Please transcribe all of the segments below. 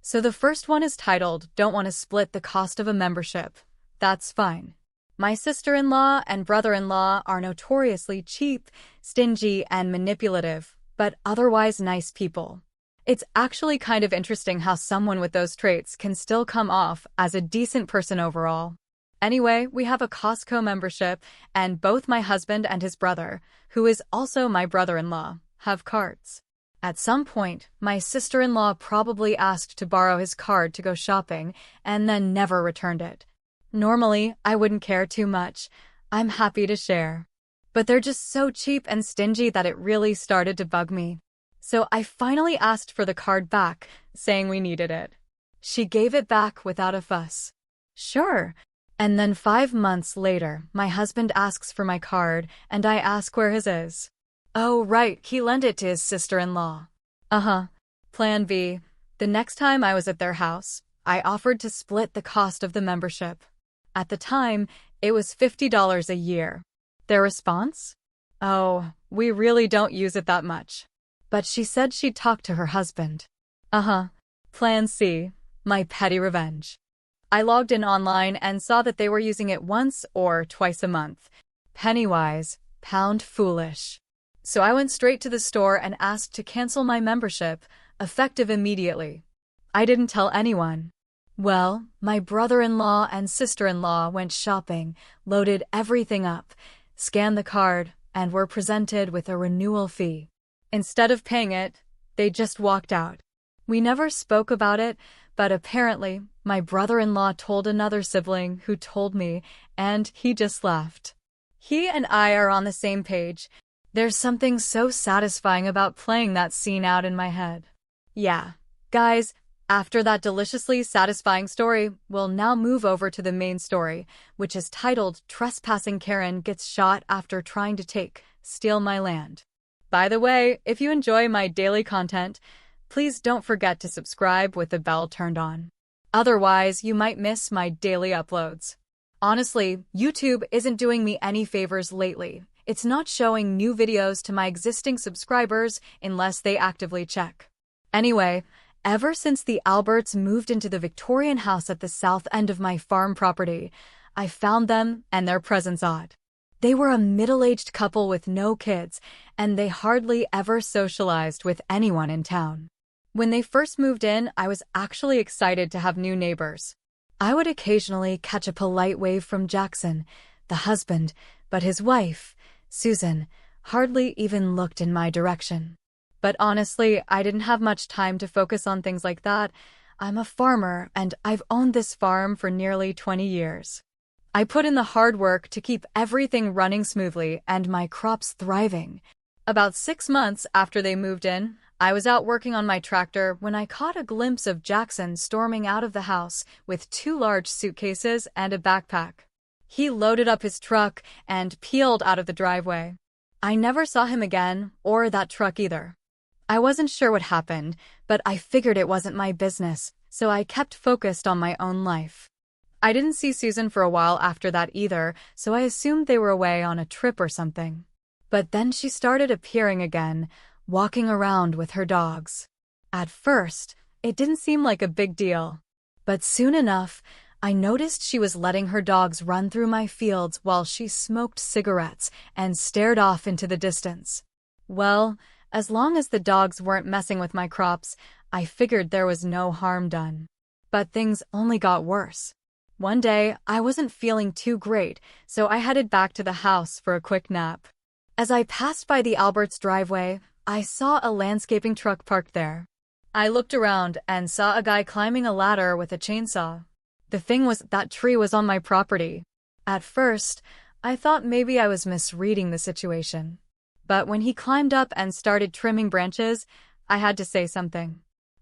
So the first one is titled, Don't Want to Split the Cost of a Membership. That's fine. My sister-in-law and brother-in-law are notoriously cheap, stingy, and manipulative, but otherwise nice people. It's actually kind of interesting how someone with those traits can still come off as a decent person overall. Anyway, we have a Costco membership, and both my husband and his brother, who is also my brother-in-law, have cards. At some point, my sister-in-law probably asked to borrow his card to go shopping and then never returned it. Normally, I wouldn't care too much. I'm happy to share. But they're just so cheap and stingy that it really started to bug me. So I finally asked for the card back, saying we needed it. She gave it back without a fuss. Sure. And then 5 months later, my husband asks for my card, and I ask where his is. Oh, right, he lent it to his sister-in-law. Plan B. The next time I was at their house, I offered to split the cost of the membership. At the time, it was $50 a year. Their response? Oh, we really don't use it that much. But she said she'd talk to her husband. Plan C. My petty revenge. I logged in online and saw that they were using it once or twice a month. Penny-wise, pound foolish. So I went straight to the store and asked to cancel my membership, effective immediately. I didn't tell anyone. Well, my brother-in-law and sister-in-law went shopping, loaded everything up, scanned the card, and were presented with a renewal fee. Instead of paying it, they just walked out. We never spoke about it, but apparently, my brother-in-law told another sibling who told me, and he just laughed. He and I are on the same page. There's something so satisfying about playing that scene out in my head. Yeah, guys, after that deliciously satisfying story, we'll now move over to the main story, which is titled Trespassing. Karen Gets Shot After Trying to Steal My Land. By the way, if you enjoy my daily content, please don't forget to subscribe with the bell turned on. Otherwise, you might miss my daily uploads. Honestly, YouTube isn't doing me any favors lately. It's not showing new videos to my existing subscribers unless they actively check. Anyway, ever since the Alberts moved into the Victorian house at the south end of my farm property, I found them and their presence odd. They were a middle-aged couple with no kids, and they hardly ever socialized with anyone in town. When they first moved in, I was actually excited to have new neighbors. I would occasionally catch a polite wave from Jackson, the husband, but his wife, Susan, hardly even looked in my direction. But honestly, I didn't have much time to focus on things like that. I'm a farmer, and I've owned this farm for nearly 20 years. I put in the hard work to keep everything running smoothly and my crops thriving. About 6 months after they moved in, I was out working on my tractor when I caught a glimpse of Jackson storming out of the house with 2 large suitcases and a backpack. He loaded up his truck and peeled out of the driveway. I never saw him again, or that truck either. I wasn't sure what happened, but I figured it wasn't my business, so I kept focused on my own life. I didn't see Susan for a while after that either, so I assumed they were away on a trip or something. But then she started appearing again, walking around with her dogs. At first, it didn't seem like a big deal. But soon enough, I noticed she was letting her dogs run through my fields while she smoked cigarettes and stared off into the distance. Well, as long as the dogs weren't messing with my crops, I figured there was no harm done. But things only got worse. One day, I wasn't feeling too great, so I headed back to the house for a quick nap. As I passed by the Alberts' driveway, I saw a landscaping truck parked there. I looked around and saw a guy climbing a ladder with a chainsaw. The thing was, that tree was on my property. At first, I thought maybe I was misreading the situation. But when he climbed up and started trimming branches, I had to say something.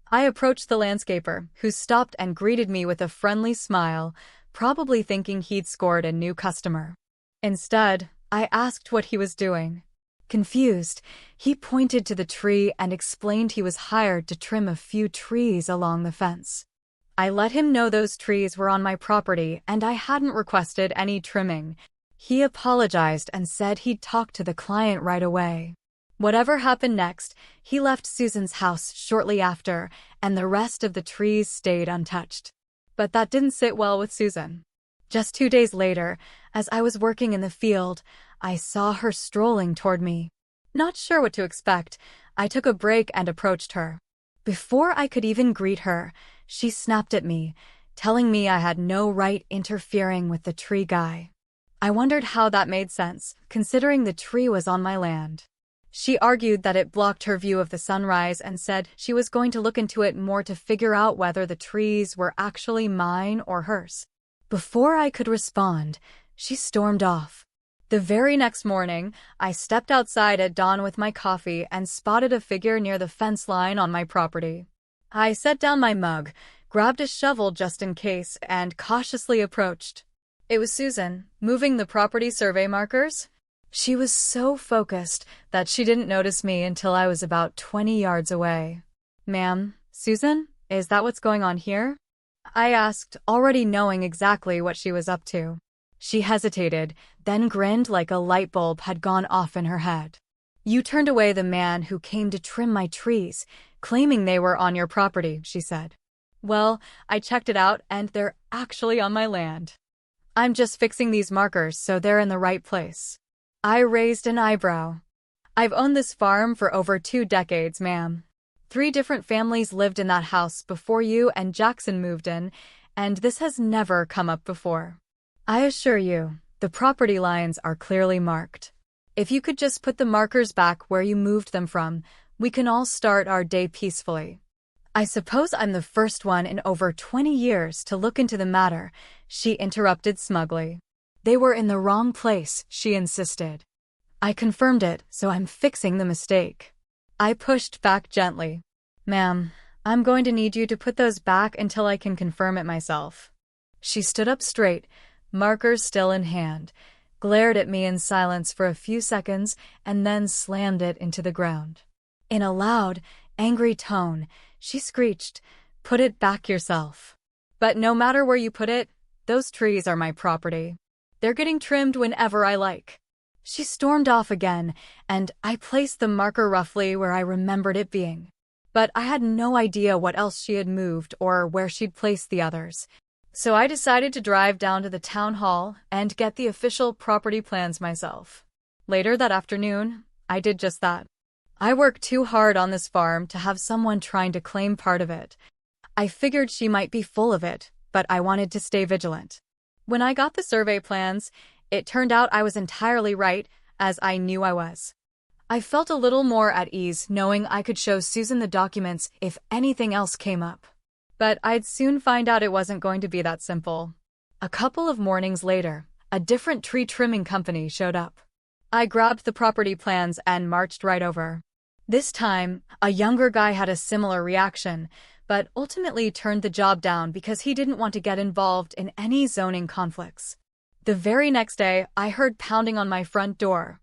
I approached the landscaper, who stopped and greeted me with a friendly smile, probably thinking he'd scored a new customer. Instead, I asked what he was doing. Confused, he pointed to the tree and explained he was hired to trim a few trees along the fence. I let him know those trees were on my property and I hadn't requested any trimming. He apologized and said he'd talk to the client right away. Whatever happened next, he left Susan's house shortly after, and the rest of the trees stayed untouched. But that didn't sit well with Susan. Just 2 days later, as I was working in the field, I saw her strolling toward me. Not sure what to expect, I took a break and approached her. Before I could even greet her, she snapped at me, telling me I had no right interfering with the tree guy. I wondered how that made sense, considering the tree was on my land. She argued that it blocked her view of the sunrise and said she was going to look into it more to figure out whether the trees were actually mine or hers. Before I could respond, she stormed off. The very next morning, I stepped outside at dawn with my coffee and spotted a figure near the fence line on my property. I set down my mug, grabbed a shovel just in case, and cautiously approached. It was Susan, moving the property survey markers. She was so focused that she didn't notice me until I was about 20 yards away. "Ma'am, Susan, is that what's going on here?" I asked, already knowing exactly what she was up to. She hesitated, then grinned like a light bulb had gone off in her head. "You turned away the man who came to trim my trees, claiming they were on your property," she said. "Well, I checked it out and they're actually on my land. I'm just fixing these markers so they're in the right place." I raised an eyebrow. "I've owned this farm for over 2 decades, ma'am. 3 different families lived in that house before you and Jackson moved in, and this has never come up before. I assure you, the property lines are clearly marked. If you could just put the markers back where you moved them from, we can all start our day peacefully." "I suppose I'm the first one in over 20 years to look into the matter," she interrupted smugly. "They were in the wrong place," she insisted. "I confirmed it, so I'm fixing the mistake." I pushed back gently. "Ma'am, I'm going to need you to put those back until I can confirm it myself." She stood up straight, markers still in hand, glared at me in silence for a few seconds, and then slammed it into the ground. In a loud, angry tone, she screeched, "Put it back yourself. But no matter where you put it, those trees are my property. They're getting trimmed whenever I like." She stormed off again, and I placed the marker roughly where I remembered it being. But I had no idea what else she had moved or where she'd placed the others. So I decided to drive down to the town hall and get the official property plans myself. Later that afternoon, I did just that. I worked too hard on this farm to have someone trying to claim part of it. I figured she might be full of it, but I wanted to stay vigilant. When I got the survey plans, it turned out I was entirely right, as I knew I was. I felt a little more at ease knowing I could show Susan the documents if anything else came up. But I'd soon find out it wasn't going to be that simple. A couple of mornings later, a different tree trimming company showed up. I grabbed the property plans and marched right over. This time, a younger guy had a similar reaction, but ultimately turned the job down because he didn't want to get involved in any zoning conflicts. The very next day, I heard pounding on my front door.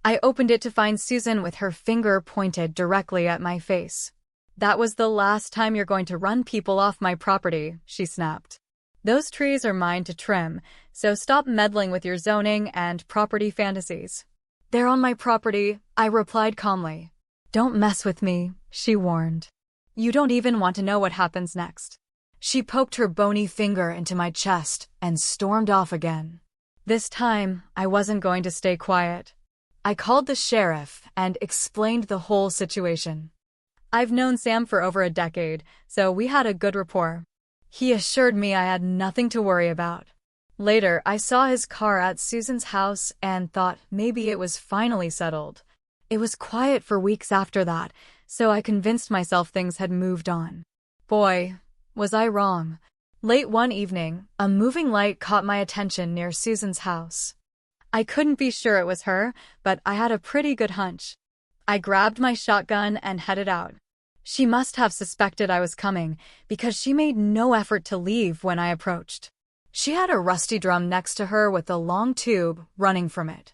I opened it to find Susan with her finger pointed directly at my face. "That was the last time you're going to run people off my property," she snapped. "Those trees are mine to trim, so stop meddling with your zoning and property fantasies." "They're on my property," I replied calmly. "Don't mess with me," she warned. "You don't even want to know what happens next." She poked her bony finger into my chest and stormed off again. This time, I wasn't going to stay quiet. I called the sheriff and explained the whole situation. I've known Sam for over a decade, so we had a good rapport. He assured me I had nothing to worry about. Later, I saw his car at Susan's house and thought maybe it was finally settled. It was quiet for weeks after that, so I convinced myself things had moved on. Boy, was I wrong. Late one evening, a moving light caught my attention near Susan's house. I couldn't be sure it was her, but I had a pretty good hunch. I grabbed my shotgun and headed out. She must have suspected I was coming, because she made no effort to leave when I approached. She had a rusty drum next to her with a long tube running from it.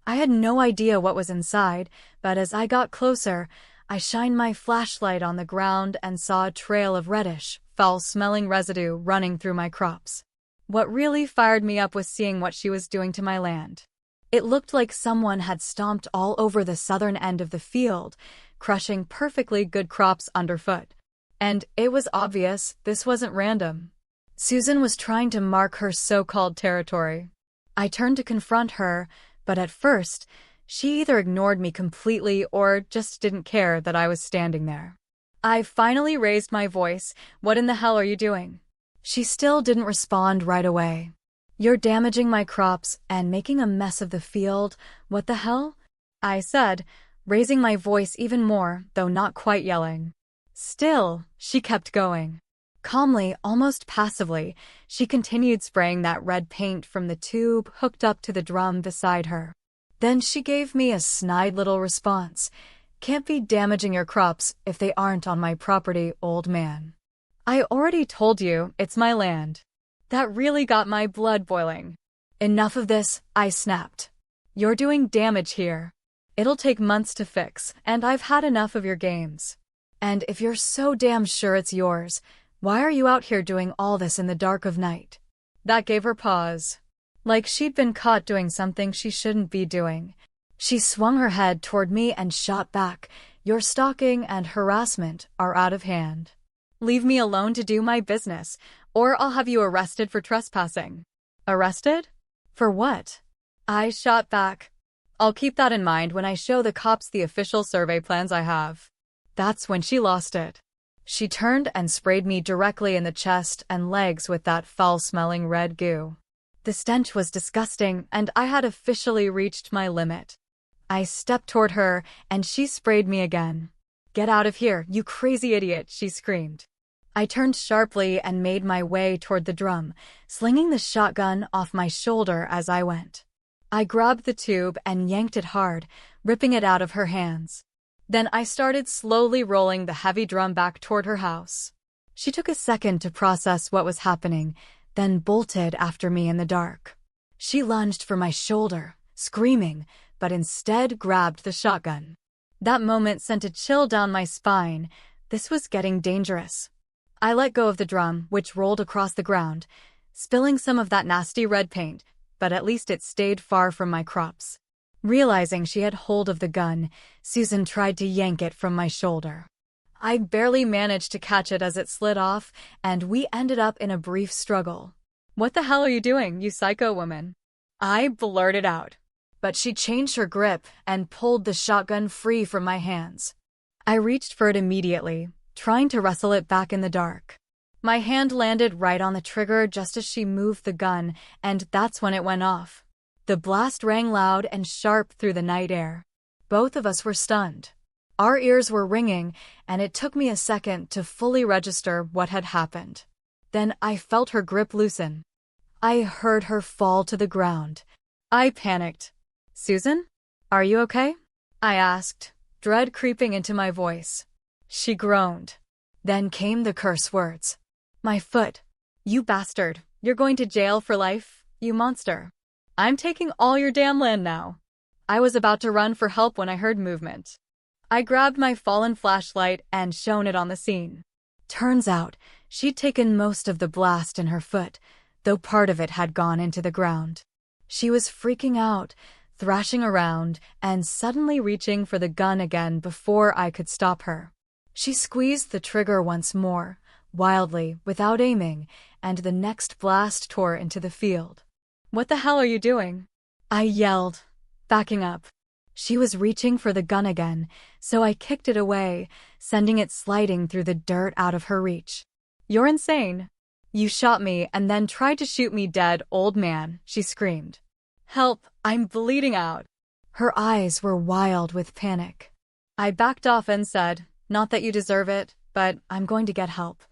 I had no idea what was inside, but as I got closer, I shined my flashlight on the ground and saw a trail of reddish, foul-smelling residue running through my crops. What really fired me up was seeing what she was doing to my land. It looked like someone had stomped all over the southern end of the field, crushing perfectly good crops underfoot. And it was obvious this wasn't random. Susan was trying to mark her so-called territory. I turned to confront her, but at first, she either ignored me completely or just didn't care that I was standing there. I finally raised my voice. "What in the hell are you doing?" She still didn't respond right away. "You're damaging my crops and making a mess of the field. What the hell?" I said, raising my voice even more, though not quite yelling. Still, she kept going. Calmly, almost passively, she continued spraying that red paint from the tube hooked up to the drum beside her. Then she gave me a snide little response. "Can't be damaging your crops if they aren't on my property, old man. I already told you, it's my land." That really got my blood boiling. "Enough of this," I snapped. "You're doing damage here. It'll take months to fix, and I've had enough of your games. And if you're so damn sure it's yours, why are you out here doing all this in the dark of night?" That gave her pause. Like she'd been caught doing something she shouldn't be doing. She swung her head toward me and shot back. "Your stalking and harassment are out of hand. Leave me alone to do my business, or I'll have you arrested for trespassing." "Arrested? For what?" I shot back. "I'll keep that in mind when I show the cops the official survey plans I have." That's when she lost it. She turned and sprayed me directly in the chest and legs with that foul-smelling red goo. The stench was disgusting, and I had officially reached my limit. I stepped toward her, and she sprayed me again. "Get out of here, you crazy idiot," she screamed. I turned sharply and made my way toward the drum, slinging the shotgun off my shoulder as I went. I grabbed the tube and yanked it hard, ripping it out of her hands. Then I started slowly rolling the heavy drum back toward her house. She took a second to process what was happening, then bolted after me in the dark. She lunged for my shoulder, screaming, but instead grabbed the shotgun. That moment sent a chill down my spine. This was getting dangerous. I let go of the drum, which rolled across the ground, spilling some of that nasty red paint, but at least it stayed far from my crops. Realizing she had hold of the gun, Susan tried to yank it from my shoulder. I barely managed to catch it as it slid off, and we ended up in a brief struggle. "What the hell are you doing, you psycho woman?" I blurted out. But she changed her grip and pulled the shotgun free from my hands. I reached for it immediately, trying to wrestle it back in the dark. My hand landed right on the trigger just as she moved the gun, and that's when it went off. The blast rang loud and sharp through the night air. Both of us were stunned. Our ears were ringing, and it took me a second to fully register what had happened. Then I felt her grip loosen. I heard her fall to the ground. I panicked. "Susan? Are you okay?" I asked, dread creeping into my voice. She groaned. Then came the curse words. "My foot. You bastard. You're going to jail for life, you monster. I'm taking all your damn land now." I was about to run for help when I heard movement. I grabbed my fallen flashlight and shone it on the scene. Turns out, she'd taken most of the blast in her foot, though part of it had gone into the ground. She was freaking out, thrashing around, and suddenly reaching for the gun again before I could stop her. She squeezed the trigger once more, wildly, without aiming, and the next blast tore into the field. "What the hell are you doing?" I yelled, backing up. She was reaching for the gun again, so I kicked it away, sending it sliding through the dirt out of her reach. "You're insane. You shot me and then tried to shoot me dead, old man," she screamed. "Help, I'm bleeding out." Her eyes were wild with panic. I backed off and said, "Not that you deserve it, but I'm going to get help."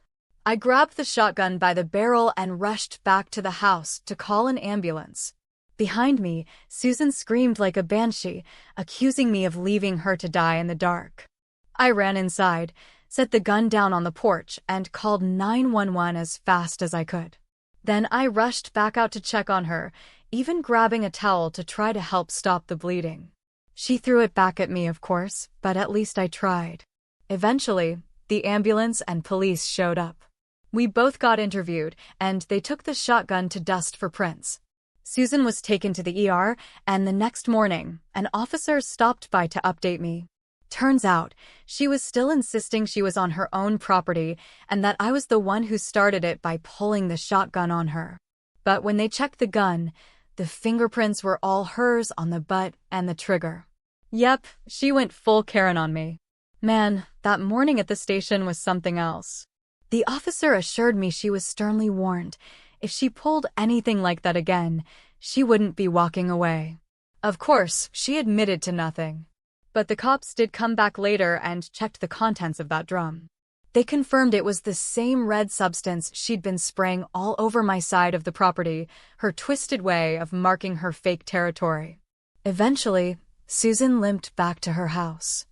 I grabbed the shotgun by the barrel and rushed back to the house to call an ambulance. Behind me, Susan screamed like a banshee, accusing me of leaving her to die in the dark. I ran inside, set the gun down on the porch, and called 911 as fast as I could. Then I rushed back out to check on her, even grabbing a towel to try to help stop the bleeding. She threw it back at me, of course, but at least I tried. Eventually, the ambulance and police showed up. We both got interviewed, and they took the shotgun to dust for prints. Susan was taken to the ER, and the next morning, an officer stopped by to update me. Turns out, she was still insisting she was on her own property and that I was the one who started it by pulling the shotgun on her. But when they checked the gun, the fingerprints were all hers on the butt and the trigger. Yep, she went full Karen on me. Man, that morning at the station was something else. The officer assured me she was sternly warned. If she pulled anything like that again, she wouldn't be walking away. Of course, she admitted to nothing. But the cops did come back later and checked the contents of that drum. They confirmed it was the same red substance she'd been spraying all over my side of the property, her twisted way of marking her fake territory. Eventually, Susan limped back to her house.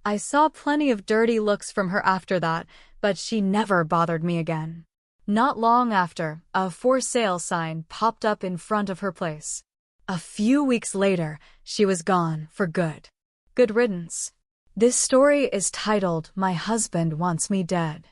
I saw plenty of dirty looks from her after that, but she never bothered me again. Not long after, a for sale sign popped up in front of her place. A few weeks later, she was gone for good. Good riddance. This story is titled, My Husband Wants Me Dead.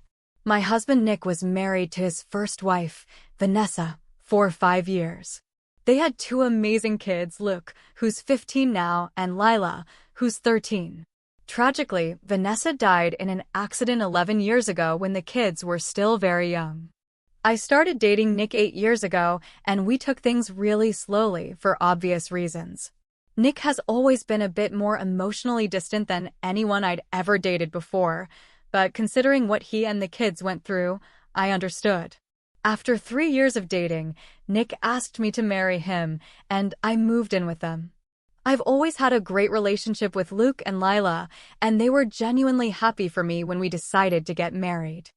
My husband Nick was married to his first wife, Vanessa, for 5 years. They had 2 amazing kids, Luke, who's 15 now, and Lila, who's 13. Tragically, Vanessa died in an accident 11 years ago when the kids were still very young. I started dating Nick 8 years ago, and we took things really slowly for obvious reasons. Nick has always been a bit more emotionally distant than anyone I'd ever dated before, but considering what he and the kids went through, I understood. After 3 years of dating, Nick asked me to marry him, and I moved in with them. I've always had a great relationship with Luke and Lila, and they were genuinely happy for me when we decided to get married.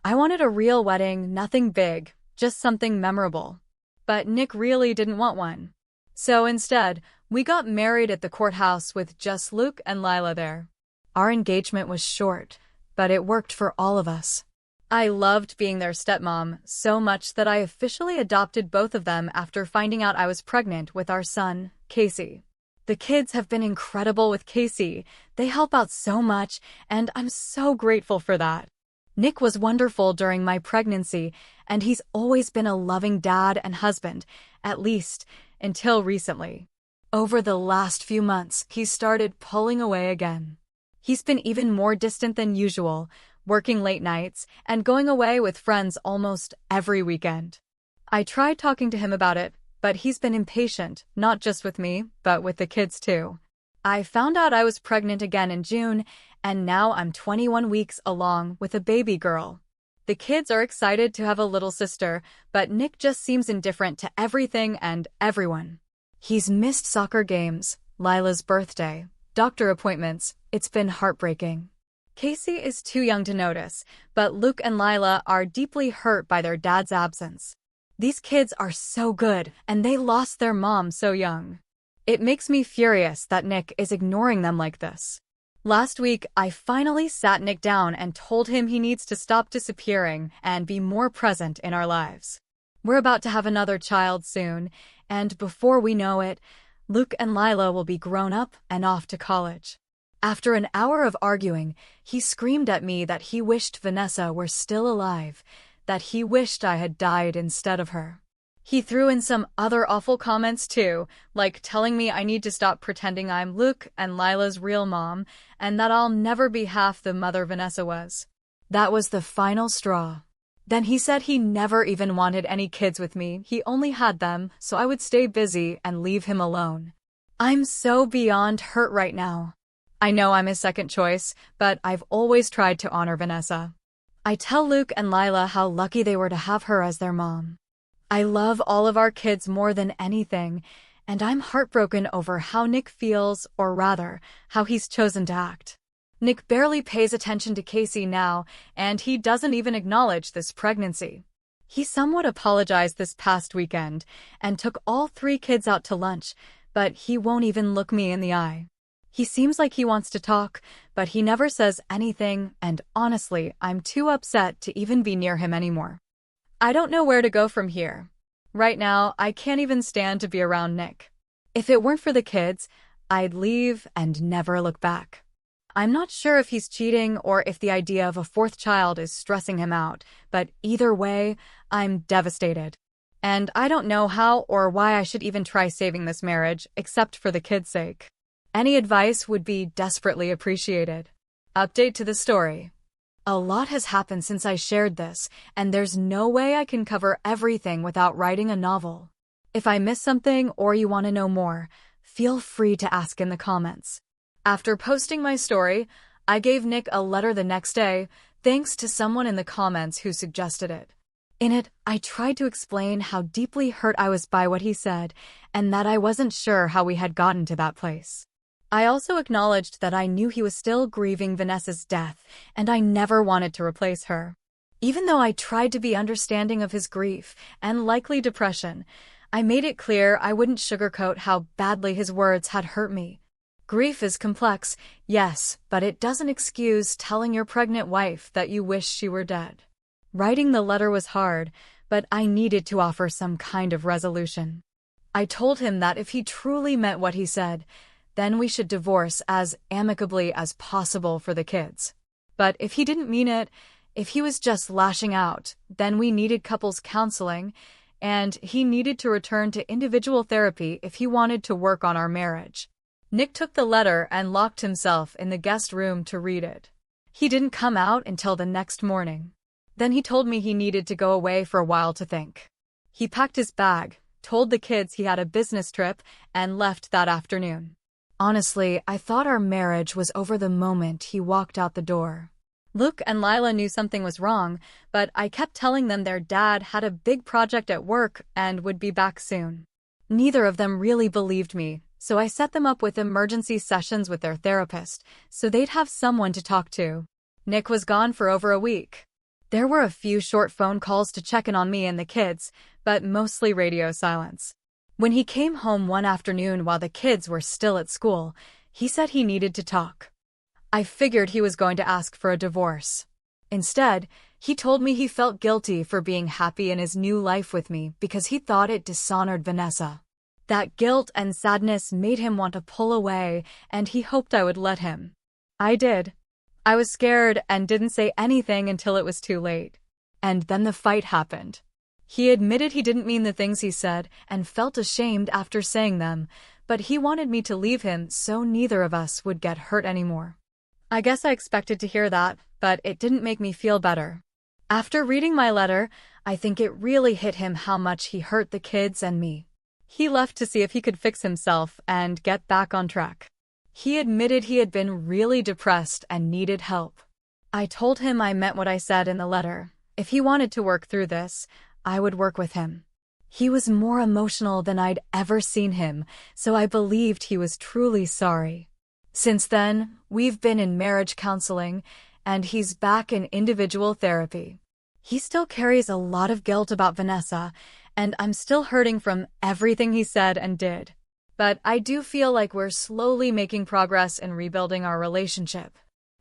I wanted a real wedding, nothing big, just something memorable. But Nick really didn't want one. So instead, we got married at the courthouse with just Luke and Lila there. Our engagement was short, but it worked for all of us. I loved being their stepmom so much that I officially adopted both of them after finding out I was pregnant with our son, Casey. The kids have been incredible with Casey. They help out so much, and I'm so grateful for that. Nick was wonderful during my pregnancy, and he's always been a loving dad and husband, at least until recently. Over the last few months, he's started pulling away again. He's been even more distant than usual, working late nights and going away with friends almost every weekend. I tried talking to him about it, but he's been impatient, not just with me, but with the kids too. I found out I was pregnant again in June, and now I'm 21 weeks along with a baby girl. The kids are excited to have a little sister, but Nick just seems indifferent to everything and everyone. He's missed soccer games, Lila's birthday, doctor appointments. It's been heartbreaking. Casey is too young to notice, but Luke and Lila are deeply hurt by their dad's absence. These kids are so good, and they lost their mom so young. It makes me furious that Nick is ignoring them like this. Last week, I finally sat Nick down and told him he needs to stop disappearing and be more present in our lives. We're about to have another child soon, and before we know it, Luke and Lila will be grown up and off to college. After an hour of arguing, he screamed at me that he wished Vanessa were still alive, that he wished I had died instead of her. He threw in some other awful comments too, like telling me I need to stop pretending I'm Luke and Lila's real mom, and that I'll never be half the mother Vanessa was. That was the final straw. Then he said he never even wanted any kids with me, he only had them so I would stay busy and leave him alone. I'm so beyond hurt right now. I know I'm his second choice, but I've always tried to honor Vanessa. I tell Luke and Lila how lucky they were to have her as their mom. I love all of our kids more than anything, and I'm heartbroken over how Nick feels, or rather, how he's chosen to act. Nick barely pays attention to Casey now, and he doesn't even acknowledge this pregnancy. He somewhat apologized this past weekend and took all 3 kids out to lunch, but he won't even look me in the eye. He seems like he wants to talk, but he never says anything, and honestly, I'm too upset to even be near him anymore. I don't know where to go from here. Right now, I can't even stand to be around Nick. If it weren't for the kids, I'd leave and never look back. I'm not sure if he's cheating or if the idea of a 4th child is stressing him out, but either way, I'm devastated. And I don't know how or why I should even try saving this marriage, except for the kids' sake. Any advice would be desperately appreciated. Update to the story. A lot has happened since I shared this, and there's no way I can cover everything without writing a novel. If I miss something or you want to know more, feel free to ask in the comments. After posting my story, I gave Nick a letter the next day, thanks to someone in the comments who suggested it. In it, I tried to explain how deeply hurt I was by what he said, and that I wasn't sure how we had gotten to that place. I also acknowledged that I knew he was still grieving Vanessa's death, and I never wanted to replace her. Even though I tried to be understanding of his grief and likely depression, I made it clear I wouldn't sugarcoat how badly his words had hurt me. Grief is complex, yes, but it doesn't excuse telling your pregnant wife that you wish she were dead. Writing the letter was hard, but I needed to offer some kind of resolution. I told him that if he truly meant what he said, then we should divorce as amicably as possible for the kids. But if he didn't mean it, if he was just lashing out, then we needed couples counseling, and he needed to return to individual therapy if he wanted to work on our marriage. Nick took the letter and locked himself in the guest room to read it. He didn't come out until the next morning. Then he told me he needed to go away for a while to think. He packed his bag, told the kids he had a business trip, and left that afternoon. Honestly, I thought our marriage was over the moment he walked out the door. Luke and Lila knew something was wrong, but I kept telling them their dad had a big project at work and would be back soon. Neither of them really believed me, so I set them up with emergency sessions with their therapist, so they'd have someone to talk to. Nick was gone for over a week. There were a few short phone calls to check in on me and the kids, but mostly radio silence. When he came home one afternoon while the kids were still at school, he said he needed to talk. I figured he was going to ask for a divorce. Instead, he told me he felt guilty for being happy in his new life with me because he thought it dishonored Vanessa. That guilt and sadness made him want to pull away, and he hoped I would let him. I did. I was scared and didn't say anything until it was too late. And then the fight happened. He admitted he didn't mean the things he said and felt ashamed after saying them, but he wanted me to leave him so neither of us would get hurt anymore. I guess I expected to hear that, but it didn't make me feel better. After reading my letter, I think it really hit him how much he hurt the kids and me. He left to see if he could fix himself and get back on track. He admitted he had been really depressed and needed help. I told him I meant what I said in the letter. If he wanted to work through this, I would work with him. He was more emotional than I'd ever seen him, so I believed he was truly sorry. Since then, we've been in marriage counseling, and he's back in individual therapy. He still carries a lot of guilt about Vanessa, and I'm still hurting from everything he said and did. But I do feel like we're slowly making progress in rebuilding our relationship.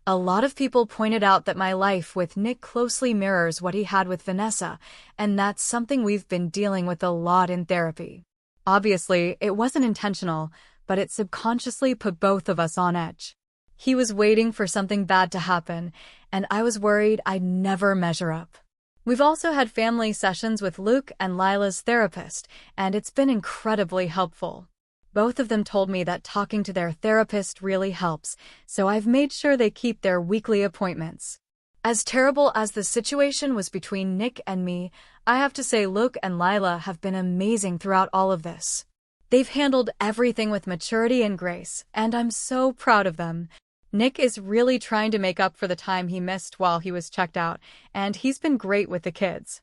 A lot of people pointed out that my life with Nick closely mirrors what he had with Vanessa, and that's something we've been dealing with a lot in therapy. Obviously, it wasn't intentional, but it subconsciously put both of us on edge. He was waiting for something bad to happen, and I was worried I'd never measure up. We've also had family sessions with Luke and Lila's therapist, and it's been incredibly helpful. Both of them told me that talking to their therapist really helps, so I've made sure they keep their weekly appointments. As terrible as the situation was between Nick and me, I have to say Luke and Lila have been amazing throughout all of this. They've handled everything with maturity and grace, and I'm so proud of them. Nick is really trying to make up for the time he missed while he was checked out, and he's been great with the kids.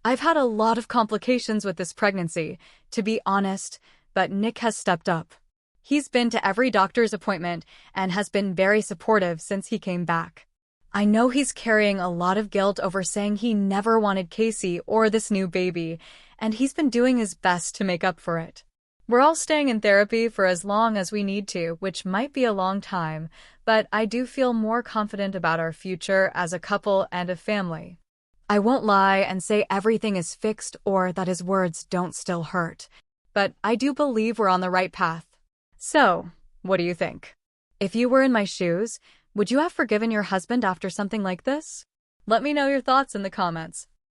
I've had a lot of complications with this pregnancy, to be honest, but Nick has stepped up. He's been to every doctor's appointment and has been very supportive since he came back. I know he's carrying a lot of guilt over saying he never wanted Casey or this new baby, and he's been doing his best to make up for it. We're all staying in therapy for as long as we need to, which might be a long time, but I do feel more confident about our future as a couple and a family. I won't lie and say everything is fixed or that his words don't still hurt, but I do believe we're on the right path. So, what do you think? If you were in my shoes, would you have forgiven your husband after something like this? Let me know your thoughts in the comments.